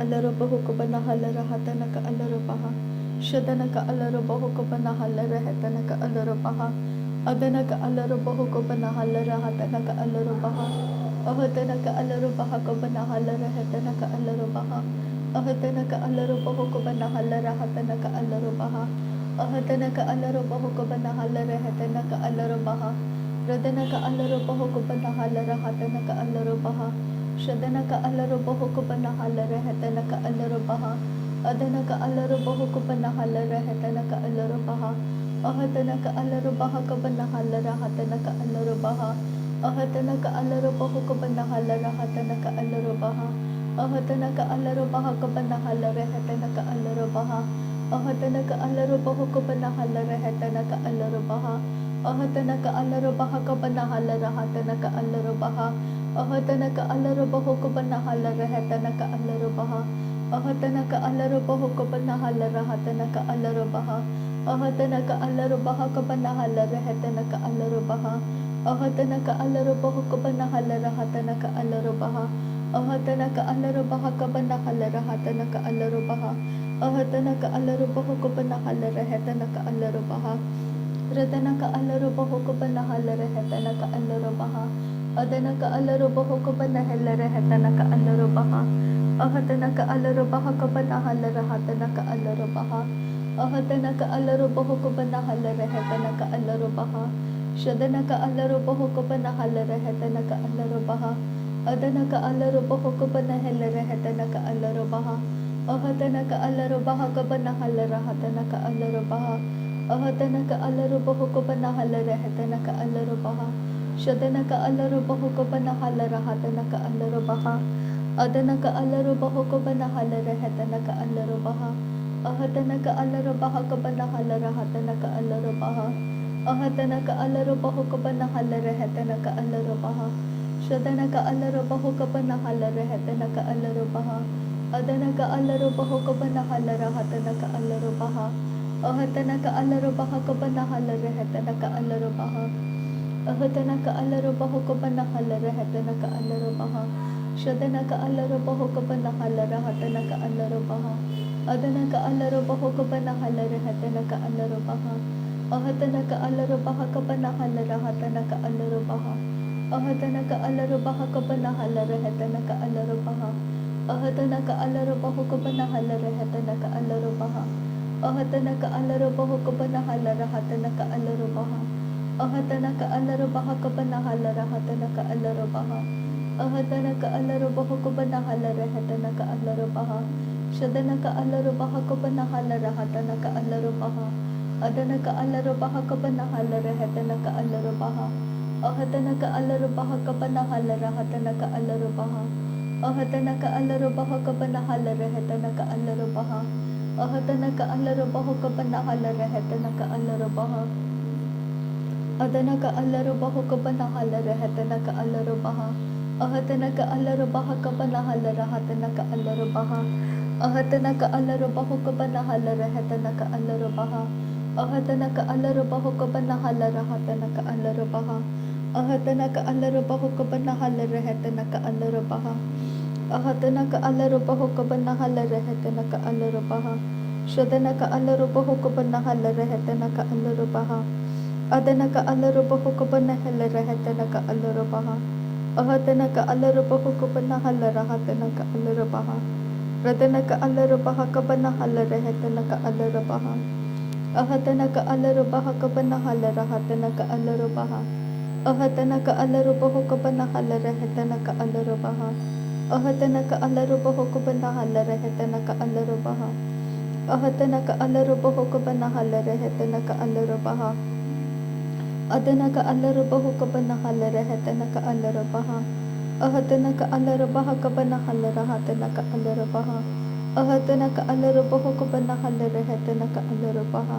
अलर बहुक बना हल रहतन का अलर बहा शदन का अलर बहुक बना हल रहतन का अलर बहा अदन का अलर बहुक बना हल रहतन का अलर बहा अहतन का अलर बहक बना हल रहतन का अलर बहा अहतन का अलर बहुक बना हल रहतन का अलर बहा अहतन का अलर बहुक बना हल रहतन का अलर बहा रदन का अलर बहुक बना हल रहतन का अलर बहा शदन का अलर बहुक बना हल रहतन का अलर बहा अदन का अलर बहुक बना हल रहतन का अलर बहा अहतन का अलर बहक बना हल रहतन का अलर बहा अहतन का अलर बहुक बना हल रहतन का अलर बहा अहतन का अलर बहक बना हल रहतन का अलर बहा अहतन का अलर बहुक बना हल रहतन का अलर बहा अहतन का अलर बहक बना हल रहतन का अलर बहा अहतन का अलर बहुक बना हल रहतन का अलर बहा अहतन का अलर बहुक बना हल रहतन का अलर बहा अहतन का अलर बहक बना हल रहतन का अलर बहा अहतन का अलर बहुक बना हल रहतन का अलर बहा अहतन का अलर बहक बना हल रहतन का अलर बहा अहतन का अलर बहुक बना हल रहतन का अलर बहा रदन का अलर बहुक बना हल रहतन का अलर बहा अदन का अलर बहुक बना हल रहतन का अलर बहा अहतन का अलर बहक बना हल रहतन का अलर बहा अहतन का अलर बहुक बना हल रहतन का अलर बहा शदन का अलर बहुक बना हल रहतन का अलर बहा अदन का अलर बहुक बना हल रहतन का अलर बहा अहतन का अलर बहक बना हल रहतन का अलर बहा अहतन का अलर बहुक बना हल रहतन का अलर बहा शदन का अलर बहुक बना हल रहतन का अलर बहा अदन का अलर बहुक बना हल रहतन का अलर बहा अहतन का अलर बहक बना हल रहतन का अलर बहा अहतन का अलर बहुक बना हल रहतन का अलर बहा शदन का अलर बहुक बना हल रहतन का अलर बहा अदन का अलर बहुक बना हल रहतन का अलर बहा अहतन का अलर बहक बना हल रहतन का अलर बहा अहतन का अलर बहुक बना हल रहतन का अलर बहा शदन का अलर बहुक बना हल रहतन का अलर बहा अदन का अलर बहुक बना हल रहतन का अलर बहा अहतन का अलर बहक बना हल रहतन का अलर बहा अहतन का अलर बहक बना हल रहतन का अलर बहा अहतन का अलर बहुक बना हल रहतन का अलर बहा अहतन का अलर बहुक बना हल रहतन का अलर बहा अहतन का अलर बहक बना हल रहतन का अलर बहा अहतन का अलर बहुक बना हल रहतन का अलर बहा शदन का अलर बहक बना हल रहतन का अलर बहा अदन का अलर बहक बना हल रहतन का अलर बहा अहतन का अलर बहक बना हल रहतन का अलर बहा अहतन का अलर बहक बना हल रहतन का अलर बहा अहतन का अलर बहुक बना हल रहतन का अलर बहा अदन का अलर बहुक बना हल रहतन का अलर बहा अहतन का अलर बहक बना हल रहतन का अलर बहा अहतन का अलर बहुक बना हल रहतन का अलर बहा अहतन का अलर बहुक बना हल रहतन का अलर बहा अहतन का अलर बहुक बना हल रहतन का अलर बहा अहतन का अलर बहुक बना हल रहतन का अलर बहा शदन का अलर बहुक बना हल रहतन का अलर बहा अदन का अलर बहुक बना हल रहतन का अलर बहा अहतन का अलर बहुक बना हल रहतन का अलर बहा रदन का अलर बहक बना हल रहतन का अलर बहा अहतन का अलर बहक बना हल रहतन का अलर बहा अहतन का अलर बहुक बना हल रहतन का अलर बहा अहतन का अलर बहुक बना हल रहतन का अलर बहा अहतन का अलर बहुक बना हल रहतन का अलर बहा अदन का अलर बहुक बना हल रहतन का अलर बहा अहतन का अलर बहक बना हल रहतन का अलर बहा अहतन का अलर बहुक बना हल रहतन का अलर बहा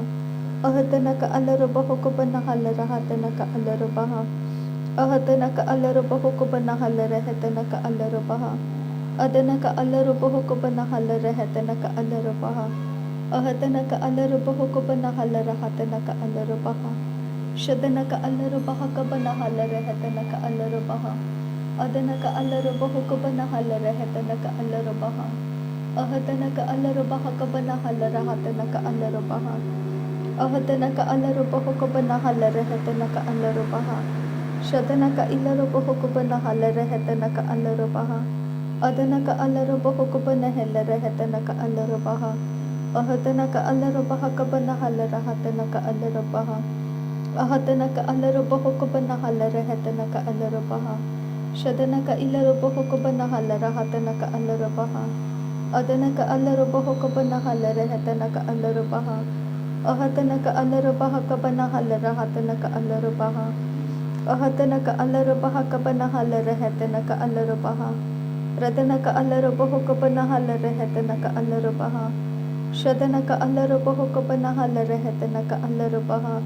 अहतन का अलर बहुक बना हल रहतन का अलर बहा अहतन का अलर बहुक बना हल रहतन का अलर बहा अदन का अलर बहुक बना हल रहतन का अलर बहा अहतन का अलर बहुक बना हल रहतन का अलर बहा शदन का अलर बहक बना हल रहतन का अलर बहा अदन का अलर बहुक बना हल रहतन का अलर बहा Ahadana ka alarubaha ka banahala rahatana ka alarubaha. Ahadana ka alarubaho ka banahala rahatana ka alarubaha. Shadana ka ilarubaho ka banahala rahatana ka alarubaha. Adana ka alarubaho ka banahela rahatana ka alarubaha. Ahadana ka alarubaha ka banahala rahatana ka alarubaha. Ahadana ka alarubaho ka banahala rahatana ka alarubaha. Shadana ka ilarubaho ka banahala rahatana ka alarubaha. Adana ka alarubaho ka banahala rahatana ka alarubaha. Ahadana ka alarubaha ka banahala rahatana ka alarubaha. Ahadana ka alarubaha ka banahala rahatana ka alarubaha. Radana ka alarubaho ka banahala rahatana ka alarubaha. Shadana ka alarubaho ka banahala rahatana ka alarubaha.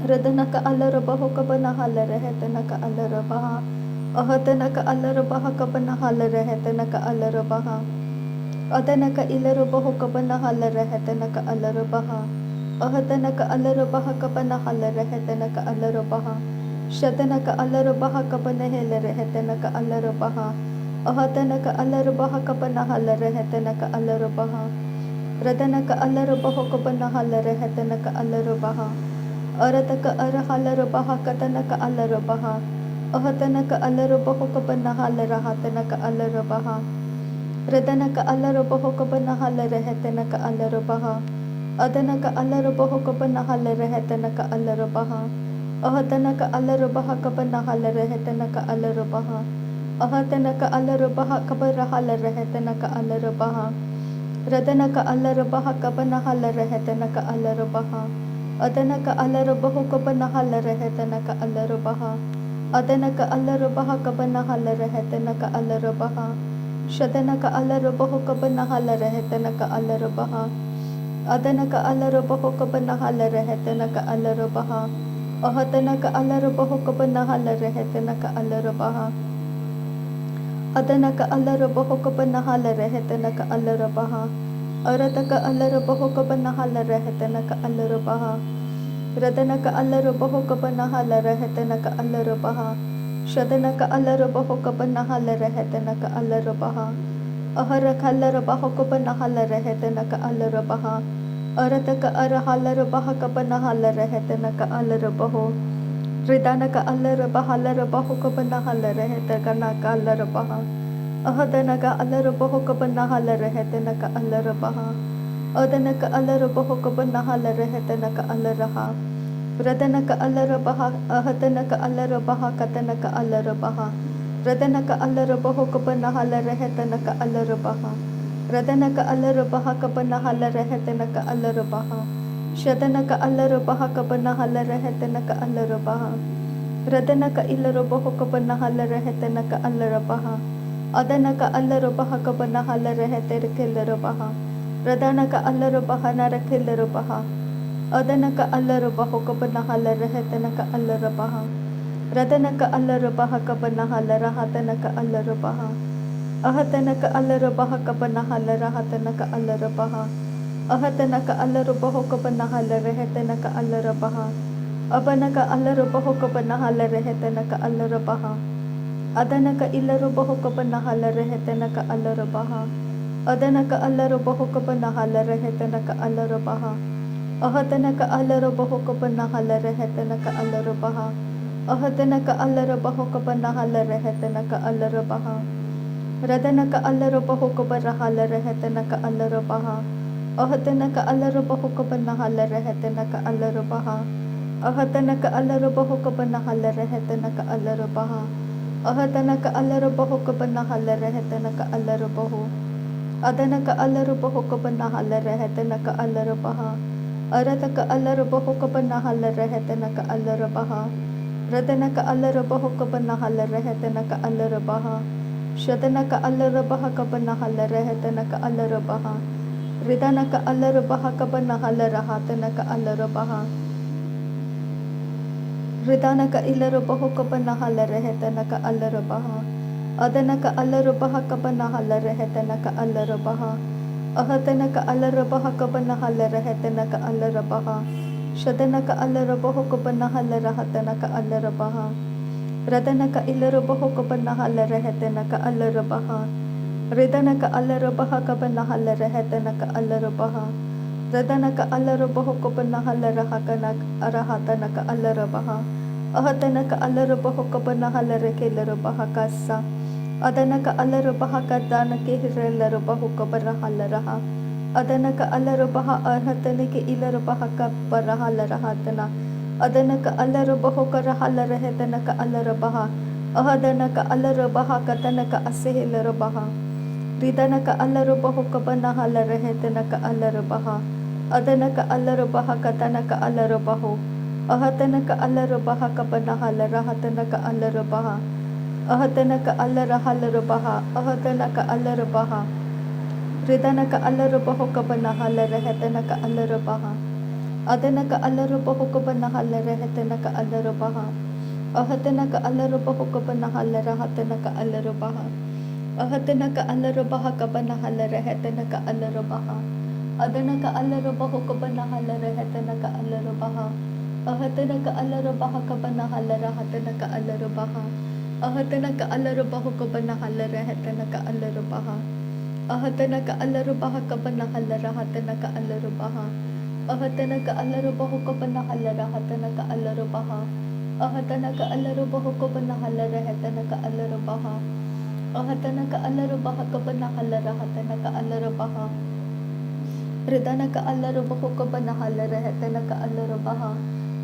Radana ka alarubaho ka banahala rahatana ka alarubaha. Ahadana ka alarubaha ka banahala rahatana ka alarubaha. Adana ka ilarubaho ka banahala rahatana ka alarubaha. Ahadana ka alarubaha ka banahala rahatana ka alarubaha. Shadana ka alarubaha ka banahela rahatana ka alarubaha. Ahadana ka alarubaha ka banahala rahatana ka alarubaha. Radana ka alarubaho ka banahala rahatana ka alarubaha. Arata ka arahala rubaha katana ka alarubaha. Ahadana ka alarubaho ka banahala rahatana ka alarubaha. Radana ka alarubaho ka banahala rahatana ka alarubaha. Adana ka alarubaho ka banahala rahatana ka alarubaha. Ahadana ka alarubaha ka banahala rahatana ka alarubaha. Ahadana ka alarubaha ka banahala rahatana ka alarubaha. Radana ka alarubaha ka banahala rahatana ka alarubaha. Adana ka alarubaho ka banahala rahatana ka alarubaha. Adana ka alarubaha ka banahala rahatana ka alarubaha. Shadana ka alarubaho ka banahala rahatana ka alarubaha. Adana ka alarubaho ka banahala rahatana ka alarubaha. Ahadana ka alarubaho ka banahala rahatana ka alarubaha. Adana ka alarubaho ka banahala rahatana ka alarubaha. Arata ka alarubaho ka banahala rahatana ka alarubaha. Radana ka alarubaho ka banahala rahatana ka alarubaha. Shadana ka alarubaho ka banahala rahatana ka alarubaha. Ahara ka alarubaho ka banahala rahatana ka alarubaha. Arata ka arahala rubaha ka banahala rahatana ka alarubaho. Ridana ka alarubaha alarubaho ka banahala rahatana ka alarubaha. Ahadana ka alarubaho ka banahala rahatana ka alarubaha. Adana ka alarubaho ka banahala rahatana ka alaraha. Radana ka alarubaha. Ahadana ka alarubaha katana ka alarubaha. Radana ka alarubaho ka banahala rahatana ka alarubaha. Radana ka alarubaha ka banahala rahatana ka alarubaha. Shadana ka alarubaha ka banahala rahatana ka alarubaha. Radana ka ilarubaho ka banahala rahatana ka alarubaha. Adana ka alarubaha ka banahala rahatana ka alarubaha. Radana ka alarubaha narakhilarubaha. Adana ka alarubaho ka banahala rahatana ka alarubaha. Radana ka alarubaha ka banahala rahatana ka alarubaha. Ahadana ka alarubaha ka banahala rahatana ka alarubaha. Ahadana ka alarubaho ka banahala rahatana ka alarubaha. Abana ka alarubaho ka banahala rahatana ka alarubaha. Adana ka ilarubaho ka banahala rahatana ka alarubaha. Adana ka alarubaho ka banahala rahatana ka alarubaha. Ahadana ka alarubaho ka banahala rahatana ka alarubaha. Ahadana ka alarubaho ka banahala rahatana ka alarubaha. Radana ka alarubaho ka banahala rahatana ka alarubaha. Ahadana ka alarubaho ka banahala rahatana ka alarubaha. Ahadana ka alarubaho ka banahala rahatana ka alarubaha. Ahadana ka alarubaho ka banahala rahatana ka alarubaho. Adana ka alarubaho ka banahala rahatana ka alarubaha. Arata ka alarubaho ka banahala rahatana ka alarubaha. Radana ka alarubaho ka banahala rahatana ka alarubaha. Shadana ka alarubaha ka banahala rahatana ka alarubaha. Ridana ka alarubaha ka banahala rahatana ka alarubaha. Ridana ka ilarubaho ka banahala rahatana ka alarubaha. Adana ka alarubaha ka banahala rahatana ka alarubaha. Ahadana ka alarubaha ka banahala rahatana ka alarubaha. Shadana ka alarubaho ka banahala rahatana ka alarubaha. Radana ka ilarubaho ka banahala rahatana ka alarubaha. Ridanaka alarabaha kabanahala rehetanaka alarabaha. Radanaka alarabaho kabanahala rahakanak arahatanaka alarabaha. Ahatanaka alarabaho kabanahala rekelarabaha kasa. Adanaka alarabaha kadanake hirelarabaho kabanahala raha. Adanaka alarabaha ahatanake ilarabaha kabanahala rahatana. Adanaka alarabaho karahala rehetanaka alarabaha. Ahadanaka alarabaha katanaka asehilarabaha. Ridanaka alarabaho kabanahala rehetanaka alarabaha. Adanaka alarabaha katanaka alarabaho. Ahatanaka alarabaha kabanahala rahatanaka alarabaha. Ahatanaka alarahalarabaha. Ahatanaka alarabaha. Ridanaka alarabaho kabanahala rehetanaka alarabaha. Adanaka alarabaho kabanahala rehetanaka alarabaha. Ahatanaka alarabaho kabanahala rahatanaka alarabaha. Ahatanaka alarabaha kabanahala rehetanaka alarabaha. Adanaka alarabaho kabanahala rehetanaka alarabaha. Ahatanaka alarabaha kabanahala rahatanaka alarabaha. Ahatanaka alarabaho kabanahala rehetanaka alarabaha. Ahatanaka alarabaha kabanahala rahatanaka alarabaha. Ahatanaka alarabaho kabanahala rahatanaka alarabaha. Ahatanaka alarabaho kabanahala rehetanaka alarabaha. Ahatanaka alarabaha kabanahala rahatanaka alarabaha. Ridanaka alarabaho kabanahala rehetanaka alarabaha.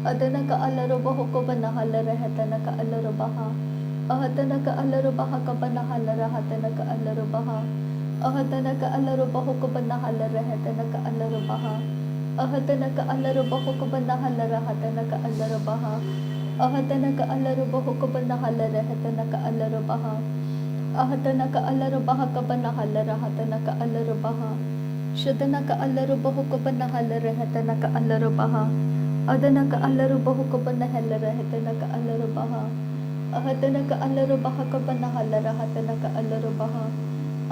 Adanaka alarabaho kabanahala rehetanaka alarabaha. Ahatanaka alarabaha kabanahala rahatanaka alarabaha. Ahatanaka alarabaho kabanahala rehetanaka alarabaha. Ahatanaka alarabaho kabanahala rahatanaka alarabaha. Ahatanaka alarabaho kabanahala rehetanaka alarabaha. Ahatanaka alarabaha kabanahala rahatanaka alarabaha. Shadanaka alarabaho kabanahala rehetanaka alarabaha. Adanaka alarabaho kabanahala rehetanaka alarabaha. Ahatanaka alarabaha kabanahala rahatanaka alarabaha.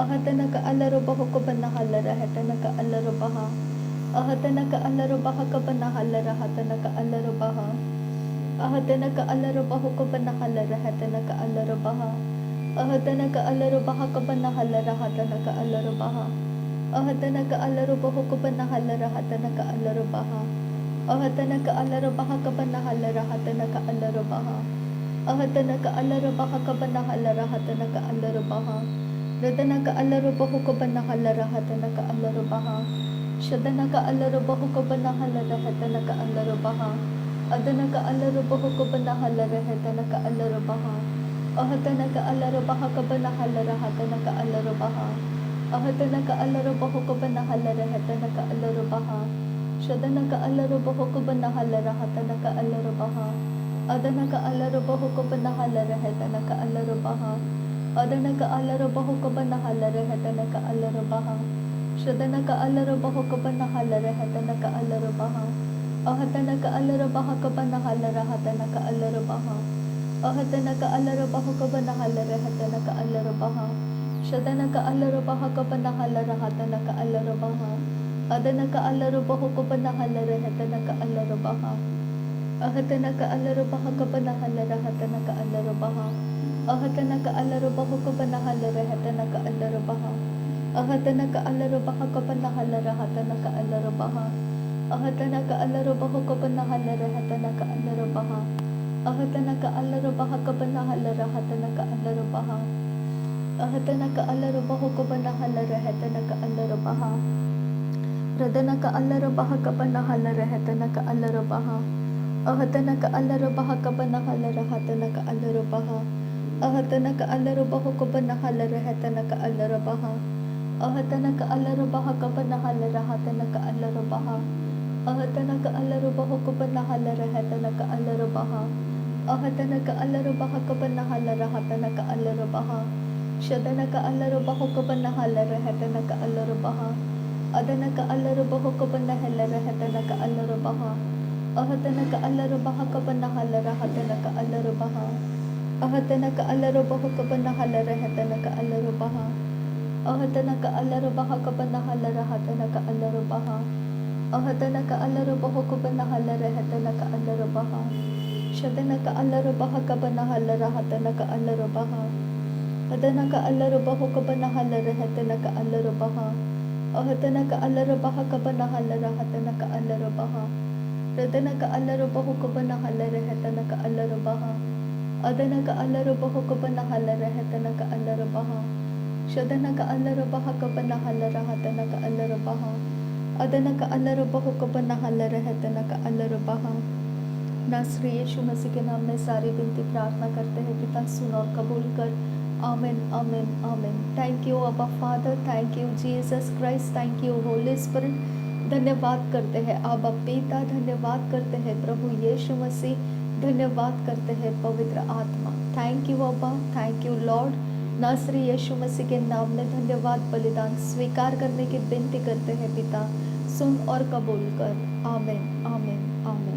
Ahatanaka alarabaho kabanahala rehetanaka alarabaha. Ahatanaka alarabaha kabanahala rahatanaka alarabaha. Ahatanaka alarabaho kabanahala rahatanaka alarabaha. Ahatanaka alarabaha kabanahala rahatanaka alarabaha. Ahatanaka alarabaho kabanahala rahatanaka alarabaha. Ahatanaka alarabaha kabanahala rahatanaka alarabaha. Ahatanaka alarabaha kabanahala rahatanaka alarabaha. Radanaka alarabaho kabanahala rahatanaka alarabaha. Shadanaka alarabaho kabanahala rahatanaka alarabaha. Adanaka alarabaho kabanahala rahatanaka alarabaha. Ahatanaka alarabaha kabanahala rahatanaka alarabaha. Ahatanaka alarabaho kabanahala rahatanaka alarabaha. Shadanaka alarabaho kabanahala rahatanaka alarabaha. Adanaka alarabaho kabanahala rahatanaka alarabaha. Adanaka alarabaho kabanahala rahatanaka alarabaha. Shadanaka alarabaho kabanahala rahatanaka alarabaha. Ahatanaka alarabaha kabanahala rahatanaka alarabaha. Ahatanaka alarabaho kabanahala rahatanaka alarabaha. Shadanaka alarabaha kabanahala rahatanaka alarabaha. Adanaka alarabaho kabanahala rahatanaka alarabaha. Ahatanaka alarabaha kabanahala rahatanaka alarabaha. Ahatanaka alarabaho kabanahala rahatanaka alarabaha. Ahatanaka alarabaha kabanahala rahatanaka alarabaha. Ahatanaka alarabaho kabanahala rahatanaka alarabaha. Ahatanaka alarabaha kabanahala rahatanaka alarabaha. Ahatanaka alarabaho kabanahala rahatanaka alarabaha. Radanaka alarabaha kabanahala rahatanaka alarabaha. Ahatanaka alarabaha kabanahala rahatanaka alarabaha. Ahatanaka alarabaho kabanahala rahatanaka alarabaha. Ahatanaka alarabaha kabanahala rahatanaka alarabaha. Ahatanaka alarabaho kabanahala rahatanaka alarabaha. Ahatanaka alarabaha kabanahala rahatanaka alarabaha. Shadanaka alarabaho kabanahala rahatanaka alarabaha. Adanaka alarabaho kabanahala rahatanaka alarabaha. Ahatanaka alarabaha kabanahala rahatanaka alarabaha. Ahatanaka alarabaho kabanahala rahatanaka alarabaha. Ahatanaka alarabaha kabanahala rahatanaka alarabaha. Ahatanaka alarabaho kabanahala rahatanaka alarabaha. Shadanaka alarabaha kabanahala rahatanaka alarabaha. Adana ka alarubaho ka banahala rehetana ka alarubaha. Ahatana ka alarabaha ka banahala rahatana ka alarabaha. Radana ka alarabaho ka banahala rehetana ka alarabaha. Adana ka alarabaho ka banahala rehetana ka alarabaha. Shadana ka alarabaha ka banahala rahatana ka alarabaha. Adana का अल्लाह रब्बा को बनाहल्ला रहता ना का अल्लाह रब्बा नासरी यीशु मसीह के नाम में सारी विनती प्रार्थना करते हैं पिता सुन और कबूल कर आमीन आमीन आमीन। थैंक यू अब्बा father, thank you Jesus Christ, thank you Holi spirit. धन्यवाद करते हैं अब्बा पिता, धन्यवाद करते हैं प्रभु यीशु मसीह, धन्यवाद करते हैं पवित्र आत्मा। थैंक यू अब्बा, थैंक यू लॉर्ड। नासरी यीशु मसीह के नाम में धन्यवाद बलिदान स्वीकार करने की विनती करते हैं पिता, सुन और कबूल कर आमीन आमीन आमीन।